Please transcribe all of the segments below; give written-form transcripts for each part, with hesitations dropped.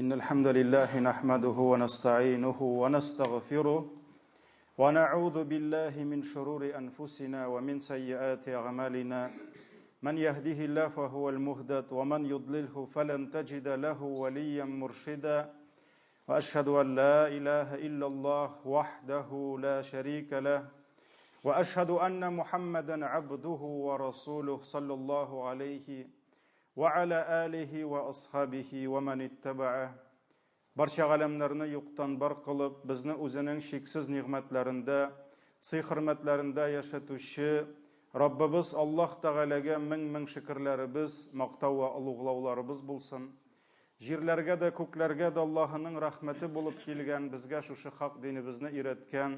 إن الحمد لله نحمده ونستعينه ونستغفره ونعوذ بالله من شرور أنفسنا ومن سيئات أعمالنا من يهده الله فهو المهتد ومن يضلله فلن تجد له وليا مرشدا وأشهد أن لا إله إلا الله وحده لا شريك له وأشهد أن محمدا عبده ورسوله صلى الله عليه وعلى آله وأصحابه ومن اتبعه barcha alamlarni yo'qdan bor qilib bizni o'zining cheksiz ne'matlarida, sih-hurmatlarida yashatuvchi Robbimiz Alloh taolaga ming shukrlarimiz, maqtov va ulug'lovlarimiz bo'lsin. Yerlarga da, ko'klarga da Allohning rahmati bo'lib kelgan, bizga shu haq dinimizni o'rgatgan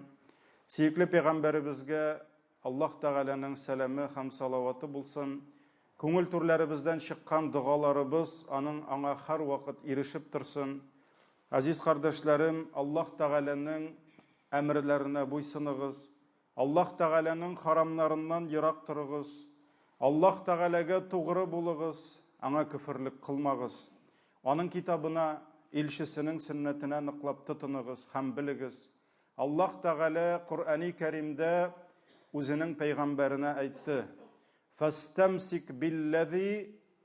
suyukli payg'ambarimizga Alloh taolaning salami ham salovati bo'lsin. Ko'ngil turlarimizdan chiqqan duolarimiz anga har vaqt erishib tursin. Aziz qardoshlarım, Alloh taolaning amrlarini bo'ysunig'iz. Alloh taolaning haramlaridan yiroq turig'iz. Alloh taolaga to'g'ri bo'ling'iz, anga kufrlik qilmag'iz. Onun kitabına, elchisining sunnatini niqlab tutunig'iz, ham biligiz. Alloh taola Qur'oni Karimda o'zining payg'ambarine aytdi: "Fastamsik billazi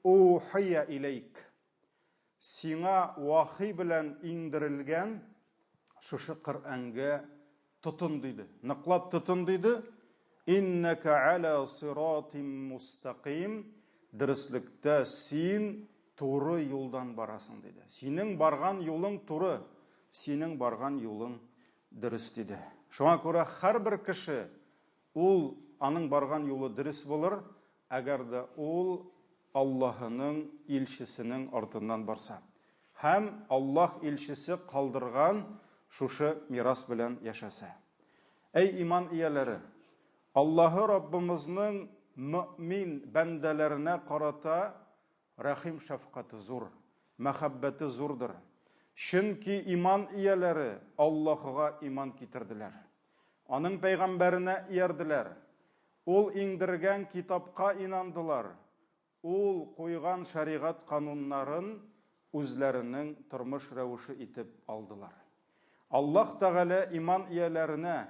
uhiya ilayk." Sina vahiy bilan indirilgan şu Qur'onga tutun dedi. Niqlab tutun dedi. "Innaka ala siratim mustaqim." Diristlikda sen to'g'ri yo'ldan borasın dedi. Sening bargan yo'ling to'g'ri, sening bargan yo'ling dirist dedi. Şuna ko'ra har bir kishi aning bargan yo'li dirist bo'lur, agar da Allah'ının elçisinin ortidan barsa. Hem Allah elçisi kaldırgan şuşu miras bilen yaşasa. Ey iman iyaleri, Allah'ı Rabbimizin mümin bendelerine karata rahim şefkati zor, mehabbeti zordur. Çünkü iman iyaleri Allah'a iman getirdiler. Onun peygamberine yerdiler. Ol indirgen kitapka inandılar. Ol koygan şariat kanunların özlerinin turmuş rəvişi itip aldılar. Allah Teala iman iyalerine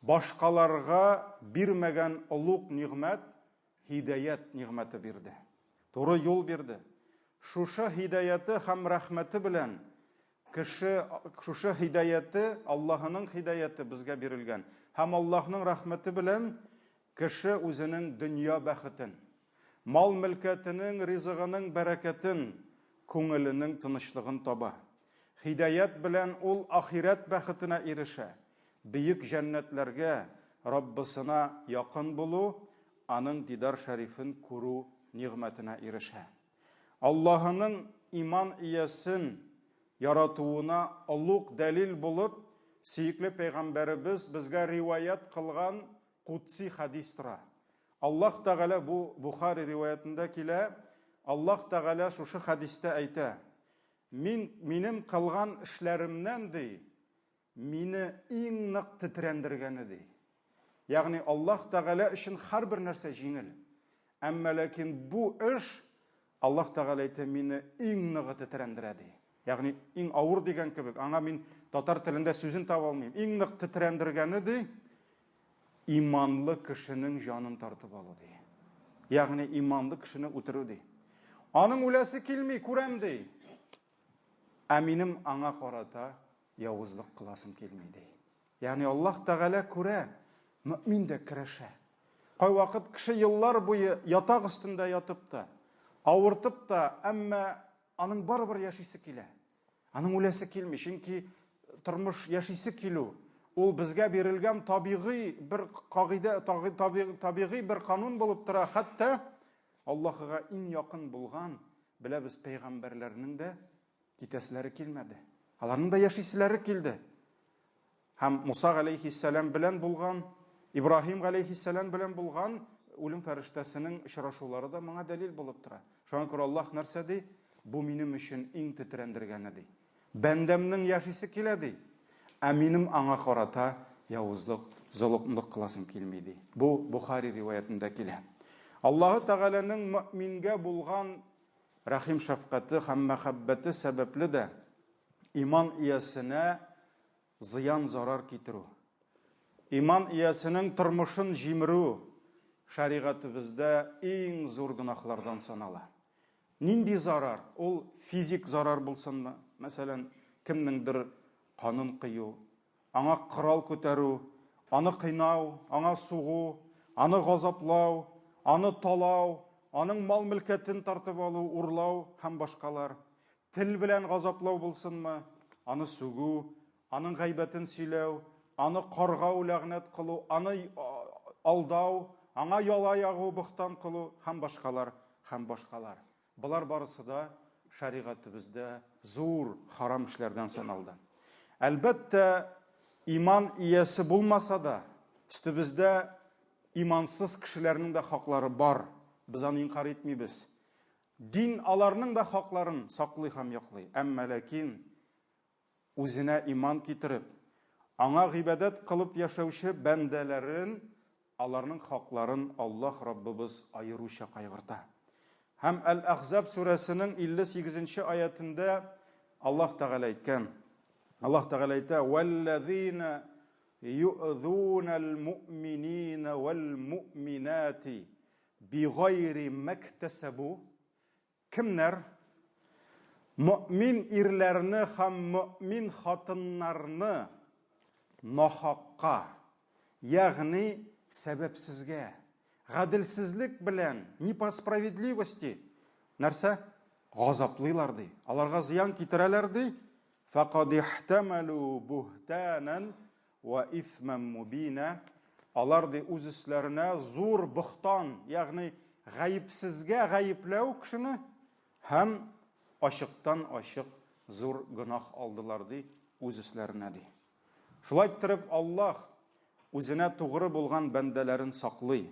başkalarga birmegen uluk nimet, hidayet nimeti birdi. Doğru yol birdi. Şuşa hidayeti hem rahmeti bilen, şuşa hidayeti Allah'ın hidayeti bizge birilgen. Hem Allah'ın rahmeti bilen kişi özünün dünya bəxitin, mal mülketinin, rizqinin bereketin, көңелінің тынычлыгын таба. Hidayet bilen ул ахирет бәхетенә ирешә. Büyük cennetlәргә, Rabbisına yakın bulu, aның дидар шарифын күрү ниғмәтенә ирешә. Allah'ın iman иясен яратуына улуг дәлил булып, сөйкле пәйгамбәребез безгә риваят кылган Qudsi hadis тора. Allah Teala bu Bukhari rivayetinde kile Allah Teala şu hadiste ayta: "Minim kılgan işlerimden dey, mini iң нык titrendirgeni dey." Yani Allah Teala için her bir narsa jingil. Amma lakin bu iş Allah Teala ayta mini iң нык titrendiradi. Yani iң авыр деген кебек. Аңа мин татар телендә сүзен таба алмыйм. Иң нык titrendirgeni dey. İmanlı kişinin canını tartıp alı dey. Yani imanlı kişini ötürü dey. Anın ulası kilmey, kurem dey. Eminim ana karata yavuzluk kılasım kilmey dey. Yani Allah Teala kure, mümin de kireşe. Kay vakit kişi yıllar boyu yatak üstünde yatıp da, avırtıp da, ama anın barbar yaşayısı kile. Anın ulası kilmey, çünkü turmuş yaşayısı kilo. Ул безгә бирелгән табигый bir кагыйдә, табигый bir канун булып тора. Хәтта Аллаһка иң якын булган беләбез пәйгамбәрләрнең дә китәсләре килмәде. Аларның да яшисәләре килде. Һәм Муса алейхиссалам белән булган, Ибраһим алейхиссалам белән булган үлем фәрештәсенең очрашулары да моңа дәлил булып тора. Шуңа күрә Аллаһ нәрсә ди? Бу минем өчен иң тетрәндергәне ди. Бәндәмнең яшисе килә ди. Әминім аңа қарата яуызлық, золымлық қыласым келмейді. Бұл Бухари риваятында келе. Аллахы Тағаланың мүминге болған рәхим шәфкате һәм мәхәббәте сәбәпле дә иман иясенә зыян зарар китерү, иман иясенең тормышын җимерү шәригатыбызда иң зур гөнаһлардан санала. Нинди зарар? Ул физик зарар булсынмы? Мәсәлән, кемнеңдер канын кыю, аңа корал күтәрү, аны кыйнау, аңа сугу, аны газаплау, аны талау, аның мал-мөлкәтен тартып алу, урлау һәм башкалар. Тел белән газаплау булсынмы? Аны сугу, аның гайбәтен сөйләү, аны каргау, ләгънәт кылу, аны алдау, аңа яла ягу, бохтан кылу һәм башкалар, һәм башкалар. Булар барысы да шәригатыбызда зур харам эшләрдән саналды. Әлбәттә, иман иясе булмаса да, өстебездә имансыз кешеләрнең дә хаклары бар. Без аны инкар итмибез. Дин аларның да хакларын саклый һәм яклый. Әмма ләкин үзенә иман китереп, аңа гыйбадәт кылып яшәүче бәндәләрен, аларның хакларын Аллаһ Раббыбыз аеруча кайгырта. Һәм Әл-Ахзаб сүрәсенең 58-нче аятында Аллаһ Тәгалә әйткән. Аллаһ Тәгалә әйтә: "Валлазина ю'зунал му'минина вал му'минати бигайри мактасабу". Кемнәр мөмин ирләрне һәм мөмин хатыннарны нахакка, ягъни сәбәпсезгә, гаделсезлек белән, ни по справедливости, нәрсә газаплыйлар ди. Аларга зыян китерәләр ди. Фақад ихтамалу бухтанан ва ифман мубина. Алар ди үз өсләренә зур бухтан, ягъни гаепсезгә гаепләү кешене һәм ачыктан ачык зур гөнаһ алдылар ди үз өсләренә ди. Шулай итеп Аллаһ үзенә тугры булган бәндәләрен саклый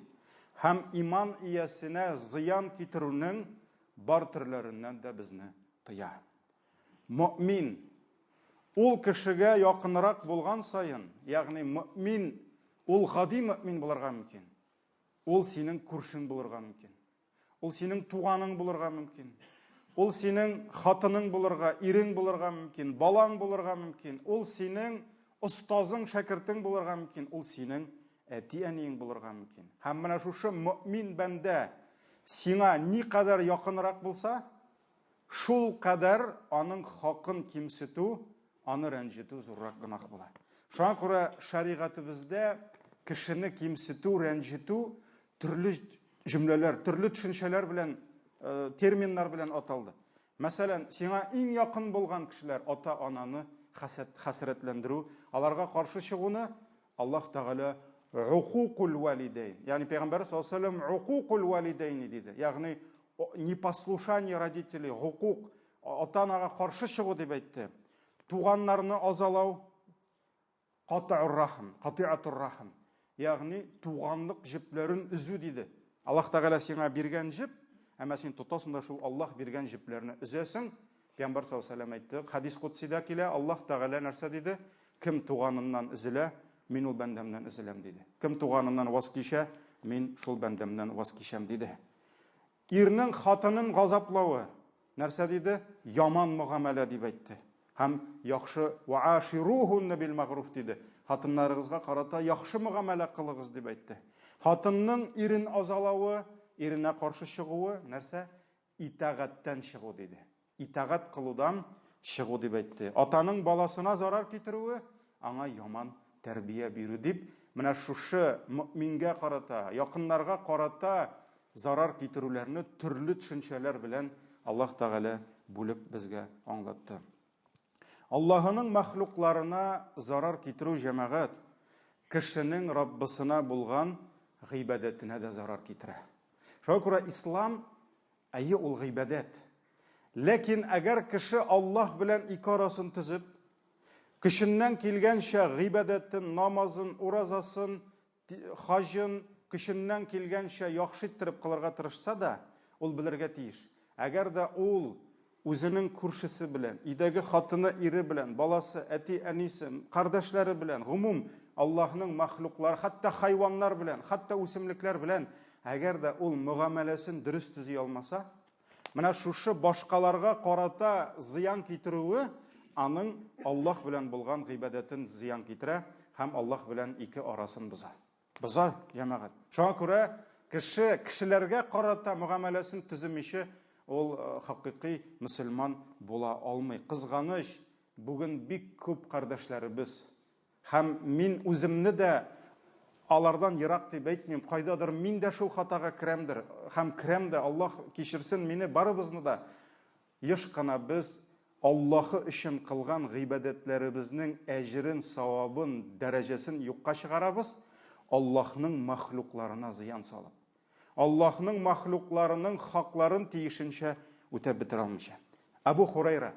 һәм иман иясенә зыян китерүнең бар төрләреннән дә безне тыя. Мөмин ул кешегә якынрак булган сайын, ягъни мөмин ул гади мөмин булырга мөмкин. Ул синең күршең булырга мөмкин. Ул синең туганың булырга мөмкин. Ул синең хатының булырга, ирең булырга мөмкин, балаң булырга мөмкин. Ул синең устазың, шәкертең булырга мөмкин. Ул синең әти-әниең булырга мөмкин. Һәм менә шушы мөмин бәндә сиңа никадәр якынрак булса, шул кадәр аның хакын кимсетү, аны рәнҗетү зуррак гөнаһ була. Шуңа күрә шәригатыбызда кешене кимсетү, рәнҗетү төрле җөмләләр, төрле төшенчәләр белән, терминнар белән аталды. Мәсәлән, сиңа иң якын булган кешеләр, ата-ананы хәсрәтләндерү, аларга каршы чыгуны Аллаһ Тәгалә уқуқул валидейн. Ягъни Пәйгамбәр саллаллаһу алейһи ва саллям уқуқул валидейн диде. Ягъни непослушание родителей, хукук, ата-анага каршы чыгу дип әйтте. Туганнарны азалау, кати'атур рахм. Ягъни туганлык җепләрен үзү диде. Аллаһ Тәгалә сиңа биргән җеп, әмма син тотасың да шул Аллаһ биргән җепләрне үзәсең. Пәйгамбәр саллаллаһу алейһи ва саллям әйтте, хадис кутсида килә, Аллаһ Тәгалә нәрсә диде? Кем туганыннан үзелә, мин ул бәндәмнән үзеләм диде. Кем туганыннан ваз кичә, мин шул бәндәмнән ваз кичәм диде. Ирнең хатынын газаплавы нәрсә диде? Яман мөгамәлә дип әйтте. Һәм яхшы ва аширухунна бил магруф диде. Хатыннарыгызга карата яхшы мөгамәлә кылыгыз дип әйтте. Хатынның ирен азалавы, иренә каршы чыгуы нәрсә? Итагаттан чыгу диде. Итагат кылудан чыгу дип әйтте. Атаның баласына зарар китерүе, аңа яман тәрбия бирү дип, менә шушы мөмингә карата, якыннарга карата зарар китерүләрне төрле төшенчәләр белән Аллаһ Тәгалә бүлеп безгә аңлатты. Аллаһның мәхлукларына зарар китерү, җәмәгать, кешенең Раббысына булган гыйбадәтенә дә зарар китерә. Шуңа күрә ислам ул гыйбадәт. Ләкин әгәр кеше Аллаһ белән ике арасын төзеп, кешеннән килгәнчә гыйбадәтен, намазын, уразасын, хаҗын кешеннән килгәнчә яхшы иттереп кылырга тырышса да, ул белергә тиеш. Әгәр дә ул үзенең күршесе белән, идәге хатыны, ире белән, баласы, әти-әнисе, кардәшләре белән, гомум Аллаһның мәхлуклары, хәтта хайваннар белән, хәтта үсемлекләр белән, әгәр дә ул мөгамәләсен дөрес төзи алмаса, Менә шушы башкаларга карата зыян китерүе аның Аллаһ белән булган гыйбадәтен зыян китерә һәм Аллаһ белән ике арасын боза. Боза, җәмәгать. Шуңа күрә кешеләргә карата мөгамәләсен төземичә ул хакыйкый мөселман була алмый. Кызганыч, бүген бик күп кардәшләребез һәм мин үземне дә алардан ерак дип әйтмим, кайдадыр мин дә шул хатага керәмдер һәм керәм дә, Аллаһ кичерсен мине, барыбызны да. Еш кына без Аллаһы өчен кылган гыйбадәтләребезнең әҗрен, савабын, дәрәҗәсен юкка чыгарабыз, Аллаһның мәхлукларына зыян салып. Аллаһның мәхлукларының хакларын тиешенчә үтәп бетерә алмыйча. Абу Хурайра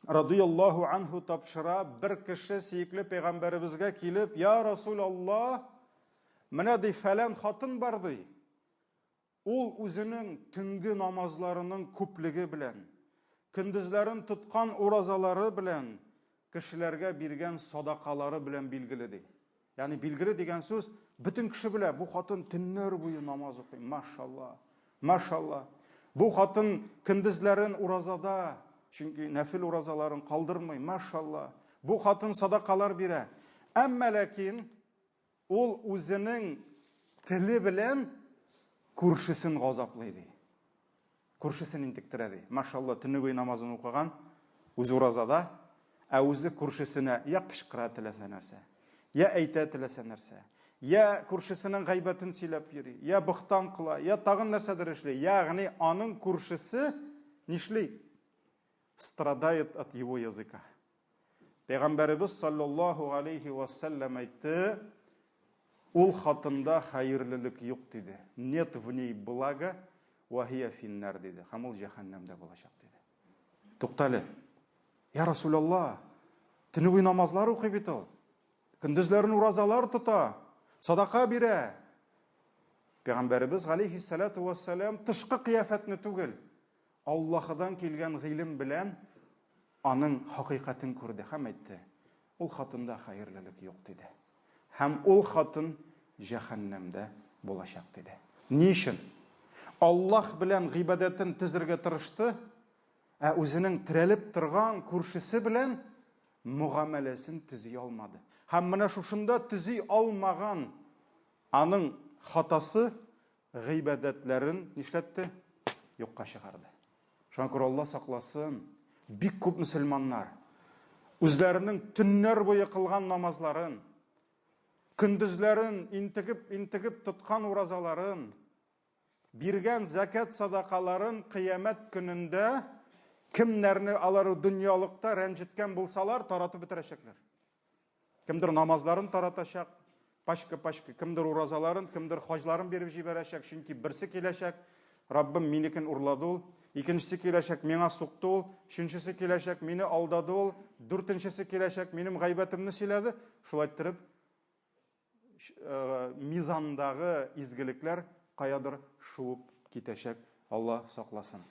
радиллаһу анху тапшыра, бер кеше сөекле пәйгамбәребезгә килеп: "Я Расулаллаһ, менә ди фәлән хатын бар ди. Ул үзенең төнге намазларының күплеге белән, көндезләрен тоткан уразалары белән, кешеләргә биргән садакалары белән билгеле ди." Ягъни билгеле дигән сүз, бөтен кеше белә, бу хатын төннәр буе намаз укый. Машалла. Машалла. Бу хатын көндезләрен уразада, чөнки нәфил уразаларын калдырмый. Машалла. Бу хатын садакалар бирә. Әмма ләкин ул үзенең теле белән күршесен газаплый ди. Күршесен интектерә ди. Машалла, төнне буе намазын укыган, үзе уразада, ә үзе күршесенә я кычкыра теләсә нәрсә, я әйтә теләсә нәрсә, я күршесенең гайбәтен сөйләп йөри, я бохтан кыла, я тагын нәрсәдер эшли. Ягъни аның күршесе нишли? Страдает от его языка. Пәйгамбәребез саллаллаһу алейхи ва саллям әйтте: "Ул хатында хәерлелек юк" диде. "Нет в ней блага, ва хия финнар" диде. Һәм ул җәһәннәмдә булачак диде. Туктале. Я Расулаллаһ, төнне буе намазлар укый бит ул. Көндезләрен уразалар тота, садака бирә. Пәйгамбәребез алейхиссалату вассалам тышкы кыяфәтне түгел, Аллаһыдан килгән гыйлем белән аның хакыйкатен күрде һәм әйтте: "Ул хатында хәерлелек юк" диде. Һәм ул хатын җәһәннәмдә булачак диде. Ни өчен? Аллаһ белән гыйбадәтен төзергә тырышты, ә үзенең терәлеп торган күршесе белән мөгамәләсен төзи алмады. Һәм менә шушында төзи алмаган аның хатасы гыйбадәтләрен нишләтте? Юкка чыгарды. Шуңа күрә Аллаһ сакласын, бик күп мөселманнар үзләренең төннәр буе кылган намазларын, көндезләрен интегеп тоткан уразаларын, биргән закат садакаларын кыямәт көнендә кемнәрне алар дөньялыкта рәнҗеткән булсалар таратып бетерәчәкләр. Кемдер намазларын таратачак, пашка-пашка, кемдер уразаларын, кемдер хаҗларын биреп җибәрәчәк, чөнки берсе киләчәк: "Раббым, минекен урлады ул", икенчесе киләчәк: "Миңа сукты ул", өченчесе киләчәк: "Мине алдады ул", дүртенчесе киләчәк: "Минем гайбәтемне сөйләде". Шулай итеп, мизандагы изгелекләр каядыр шуып китәчәк. Аллаһ сакласын.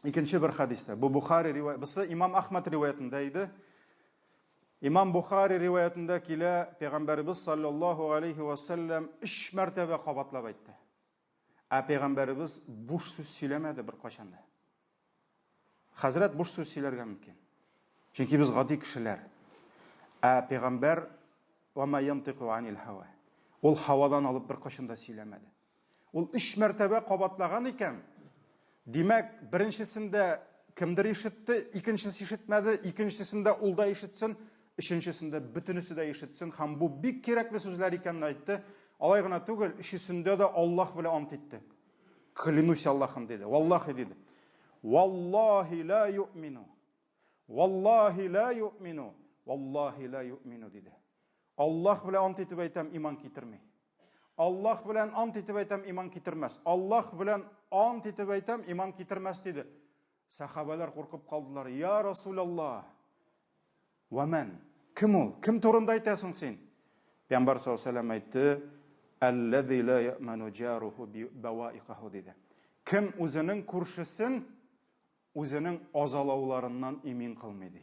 Икенче бер хадистә, бу Бухари риваяты, Имам Ахмад риваятында иде. Имам Бухари риваятында килә, Пәйгамбәребез саллаллаһу алейхи ва саллям 3 мәртәбә кабатлап әйтте. Ә Пәйгамбәребез буш сүз сөйләмәде бер кашанда. Хәзрәт буш сүз сөйләргә мөмкин. Чөнки без гади кешеләр. Ә Пәйгамбәр ва ма янтиқу анил һава. Ул һавадан алып бер кашанда сөйләмәде. Ул 3 мәртәбә кабатлаган икән. Димәк, беренчесендә кемдер ишетте, икенчесе ишетмәде, икенчесендә ул да ишетсен, өченчесендә бөтенесе дә ишетсен, һәм бу бик кирәкле сүзләр икәнен әйтте. Алай гына түгел, өчесендә дә Аллаһ белән ант итте. Клянусь Аллаһым диде. Валлаһи диде. Валлаһи ла юъмину. Валлаһи ла юъмину. Валлаһи ла юъмину диде. Аллаһ белән ант итеп әйтәм, иман китерми. Аллаһ белән ант итеп әйтәм, иман китермәс. Аллаһ белән ант итеп әйтәм, иман китермәс диде. Сахабалар куркып калдылар. Я Расулаллаһ, ва ман? Кем ул? Кем турында әйтәсең син? Пәйгамбәр саллаллаһу алейһи ва саллям әйтте: "Аллази ла яъману джаруху баваиқаху" диде. Кем үзенең күршесен үзенең азалауларыннан имин кылмый ди.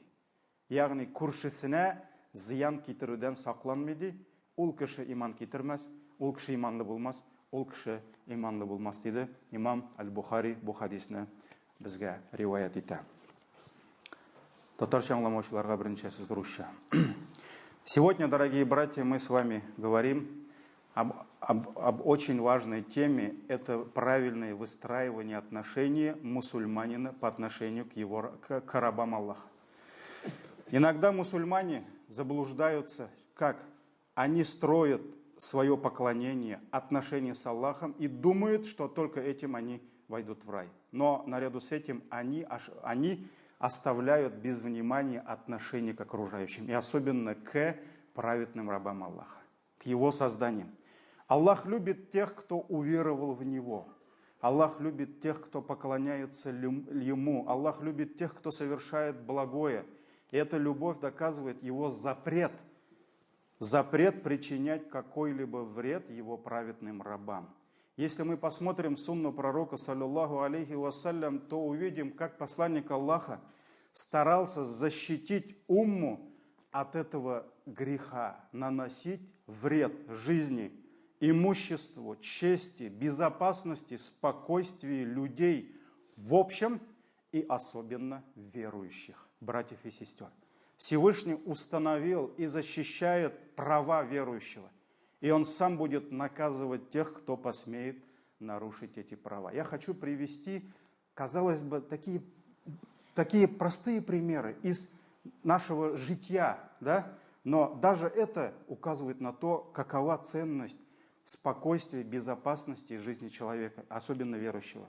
Ягъни күршесенә зыян китерүдән сакланмый ди, ул кеше иман китермәс, ул кеше иманлы булмас, ул кеше иманлы булмас диде. Имам Аль-Бухари бу хадисне бізге риуаят ете. Татарша аңламаушыларға бірінші сөз орысша. Сегодня, дорогие братья, мы с вами говорим об очень важной теме. Это правильное выстраивание отношений мусульманина по отношению к рабам Аллаха. Иногда мусульмане заблуждаются, как они строят свое поклонение, отношения с Аллахом и думают, что только этим они войдут в рай. Но наряду с этим они оставляют без внимания отношения к окружающим, и особенно к праведным рабам Аллаха, к Его созданиям. Аллах любит тех, кто уверовал в Него. Аллах любит тех, кто поклоняется Ему. Аллах любит тех, кто совершает благое. И эта любовь доказывает Его запрет причинять какой-либо вред Его праведным рабам. Если мы посмотрим сунну пророка, саллаллаху алейхи вассалям, то увидим, как посланник Аллаха старался защитить умму от этого греха, наносить вред жизни, имуществу, чести, безопасности, спокойствию людей в общем и особенно верующих, братьев и сестер. Всевышний установил и защищает права верующего. И Он сам будет наказывать тех, кто посмеет нарушить эти права. Я хочу привести, казалось бы, такие простые примеры из нашего жития, да? Но даже это указывает на то, какова ценность спокойствия, безопасности жизни человека, особенно верующего.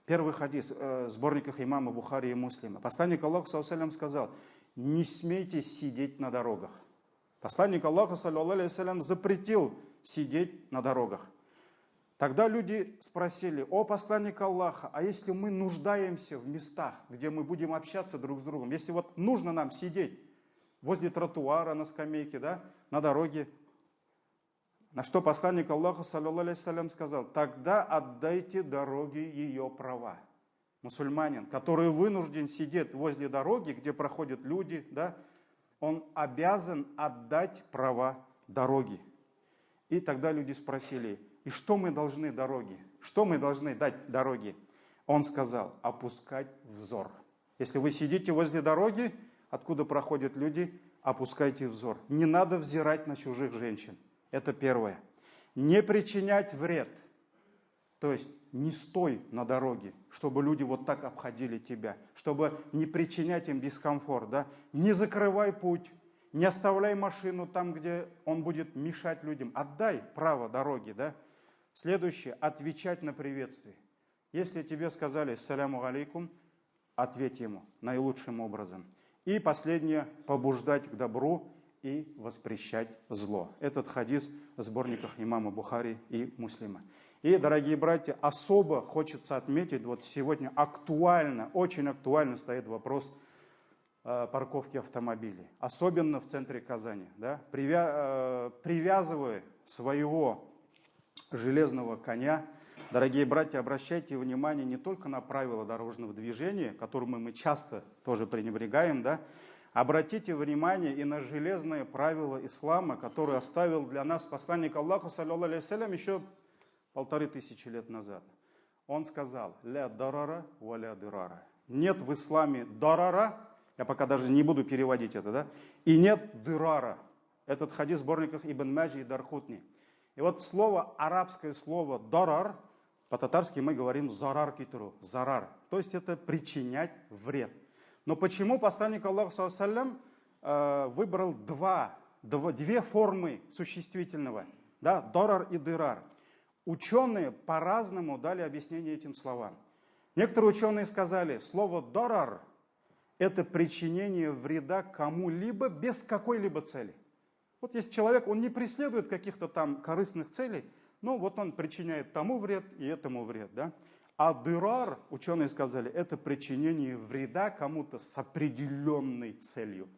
Первый хадис в сборниках имама Бухари и Муслима. Посланник Аллаха, саллаллаху алейхи сказал: не смейте сидеть на дорогах. Посланник Аллаха, саллаллаху алейхи, запретил сидеть на дорогах. Тогда люди спросили: о посланник Аллаха, а если мы нуждаемся в местах, где мы будем общаться друг с другом, если вот нужно нам сидеть возле тротуара, на скамейке, да, на дороге? На что посланник Аллаха, саллаллаху алейхи, сказал: тогда отдайте дороге ее права. Мусульманин, который вынужден сидеть возле дороги, где проходят люди, да, он обязан отдать права дороги. И тогда люди спросили: и что мы должны дороге? Что мы должны дать дороге? Он сказал: опускать взор. Если вы сидите возле дороги, откуда проходят люди, опускайте взор. Не надо взирать на чужих женщин. Это первое. Не причинять вред. То есть не стой на дороге, чтобы люди вот так обходили тебя, чтобы не причинять им дискомфорт. Да? Не закрывай путь, не оставляй машину там, где он будет мешать людям. Отдай право дороги. Да? Следующее. Отвечать на приветствие. Если тебе сказали «саляму алейкум», ответь ему наилучшим образом. И последнее. Побуждать к добру и воспрещать зло. Этот хадис в сборниках имама Бухари и Муслима. И, дорогие братья, особо хочется отметить, вот сегодня актуально, очень актуально стоит вопрос парковки автомобилей. Особенно в центре Казани. Да? Привязывая своего железного коня, дорогие братья, обращайте внимание не только на правила дорожного движения, которыми мы часто тоже пренебрегаем, да? Обратите внимание и на железные правила ислама, которые оставил для нас посланник Аллаха, саллаллаху алейхи вассалям, еще 1500 лет назад. Он сказал: «Ля дарара ва ля дирара». Нет в исламе дарара, я пока даже не буду переводить это, да? И нет дирара. Этот хадис в сборниках Ибн Маджи и Дархутни. И вот слово, арабское слово дарар, по-татарски мы говорим зарар китру, зарар. То есть это причинять вред. Но почему посланник Аллаха, саллаллаху алейхи, выбрал две формы существительного, да, дарар и дирар? Ученые по-разному дали объяснение этим словам. Некоторые ученые сказали, слово дарар – это причинение вреда кому-либо без какой-либо цели. Вот есть человек, он не преследует каких-то там корыстных целей, но вот он причиняет тому вред и этому вред, да? А дырар, ученые сказали, это причинение вреда кому-то с определенной целью,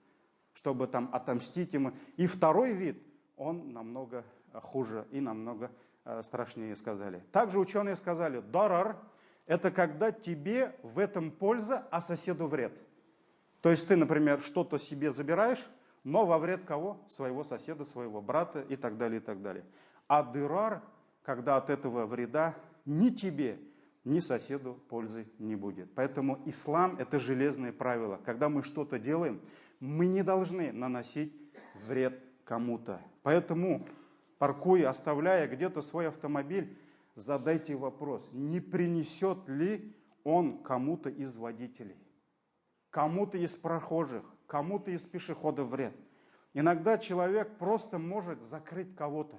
чтобы там отомстить ему. И второй вид, он намного хуже и намного страшнее, сказали. Также ученые сказали, дарар – это когда тебе в этом польза, а соседу вред. То есть ты, например, что-то себе забираешь, но во вред кого? Своего соседа, своего брата и так далее, и так далее. А дырар, когда от этого вреда ни тебе, ни соседу пользы не будет. Поэтому ислам – это железные правила. Когда мы что-то делаем, мы не должны наносить вред кому-то. Поэтому, паркуя, оставляя где-то свой автомобиль, задайте вопрос, не принесет ли он кому-то из водителей, кому-то из прохожих, кому-то из пешеходов вред. Иногда человек просто может закрыть кого-то,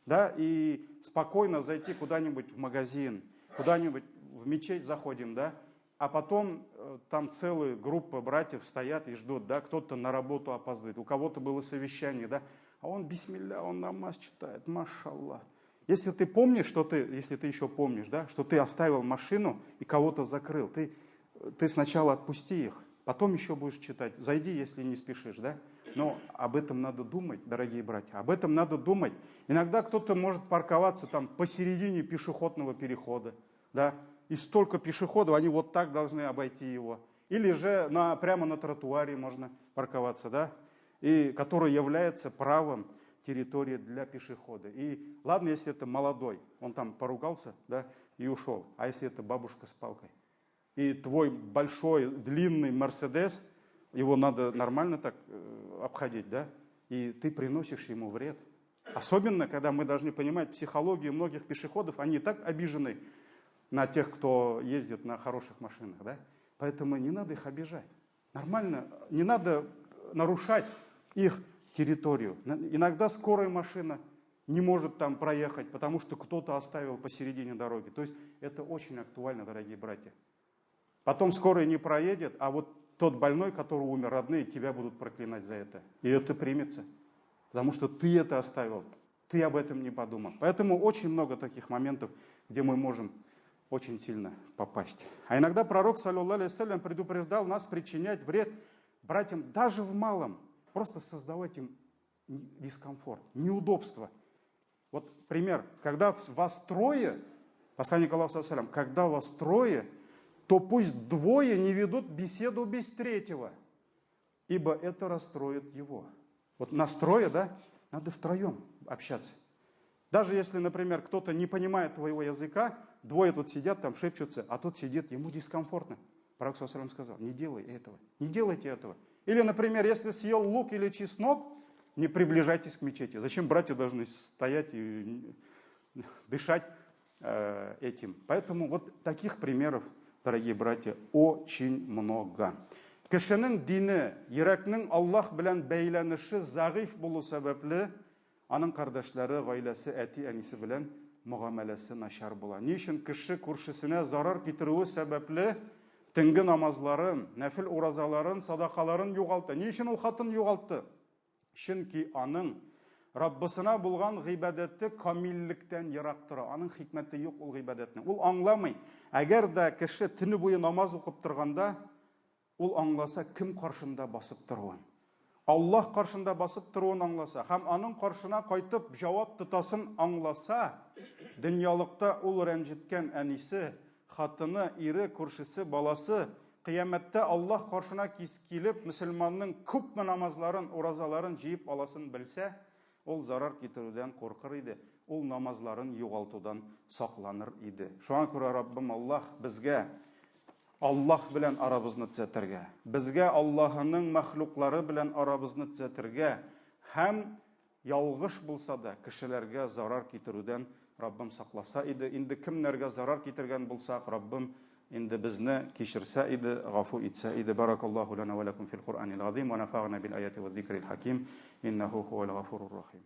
да, и спокойно зайти куда-нибудь в магазин, куда-нибудь в мечеть заходим, да, а потом там целая группа братьев стоят и ждут, да, кто-то на работу опаздывает, у кого-то было совещание, да, а он бисмилля, он намаз читает, машаллах. Если ты помнишь, если ты еще помнишь, да, что ты оставил машину и кого-то закрыл, ты сначала отпусти их, потом еще будешь читать, зайди, если не спешишь, да. Но об этом надо думать, дорогие братья, об этом надо думать. Иногда кто-то может парковаться там посередине пешеходного перехода, да, и столько пешеходов, они вот так должны обойти его. Или же прямо на тротуаре можно парковаться, да, и который является правом территории для пешехода. И ладно, если это молодой, он там поругался, да, и ушел, а если это бабушка с палкой, и твой большой длинный Мерседес, его надо нормально так обходить, да? И ты приносишь ему вред. Особенно, когда мы должны понимать психологию многих пешеходов, они так обижены на тех, кто ездит на хороших машинах, да? Поэтому не надо их обижать. Нормально, не надо нарушать их территорию. Иногда скорая машина не может там проехать, потому что кто-то оставил посередине дороги. То есть это очень актуально, дорогие братья. Потом скорая не проедет, а вот тот больной, который умер, родные тебя будут проклинать за это. И это примется. Потому что ты это оставил. Ты об этом не подумал. Поэтому очень много таких моментов, где мы можем очень сильно попасть. А иногда пророк, саллаллаху алейхи ва саллям, предупреждал нас причинять вред братьям даже в малом. Просто создавать им дискомфорт, неудобство. Вот пример. Когда вас трое, посланник Аллаха, саллаллаху алейхи ва саллям, когда вас трое, то пусть двое не ведут беседу без третьего, ибо это расстроит его. Вот нас трое, да, надо втроем общаться. Даже если, например, кто-то не понимает твоего языка, двое тут сидят, там шепчутся, а тут сидит, ему дискомфортно. Пророк саллаллаху алейхи ва саллям сказал, не делай этого, не делайте этого. Или, например, если съел лук или чеснок, не приближайтесь к мечети. Зачем братья должны стоять и дышать этим? Поэтому вот таких примеров, дорогие братья, очень много. Кешенең дине, йөрәкнең Аллаһ белән бәйләнеше зәгыйф булу сәбәпле, аның кардәшләре, гаиләсе, әти, әнисе белән мөгамәләсе начар була. Ни өчен кеше күршесенә зарар китерүе сәбәпле төнге намазларын, нәфил уразаларын, садакаларын югалтты. Ни өчен ул хатын югалтты? Чөнки аның Раббысына булган гыйбадәте камиллектән ерак тора. Аның хикмәте юк ул гыйбадәтнең. Ул аңламый. Әгәр дә кеше төне буе намаз укып торганда, ул аңласа кем каршында басып торуын. Аллаһ каршында басып торуын аңласа, һәм аның каршына кайтып җавап тотасын аңласа, дөньялыкта ул рәнҗеткән әнисе, хатыны, ире, күршесе, баласы кыямәттә Аллаһ каршына килеп, мөселманның күпме намазларын, уразаларын җыеп аласын белсә, ул зарар китерүдән куркыр иде, ул намазларын югалтудан сакланыр иде. Шуңа күрә Раббым Аллаһ безгә Аллаһ белән арабызны төзәтергә, безгә Аллаһның мәхлуклары белән арабызны төзәтергә һәм ялгыш булса да кешеләргә зарар китерүдән Раббым сакласа иде. Инде кемнәргә зарар китергән булсак, Раббым инде безне кичерсә иде, гафу итсә иде. Баракаллаху лана ва лакум фил Кур'анил азим ва нафагъна бил аяти ва зикрил хаким. Иннаху хувал гафурур рахим.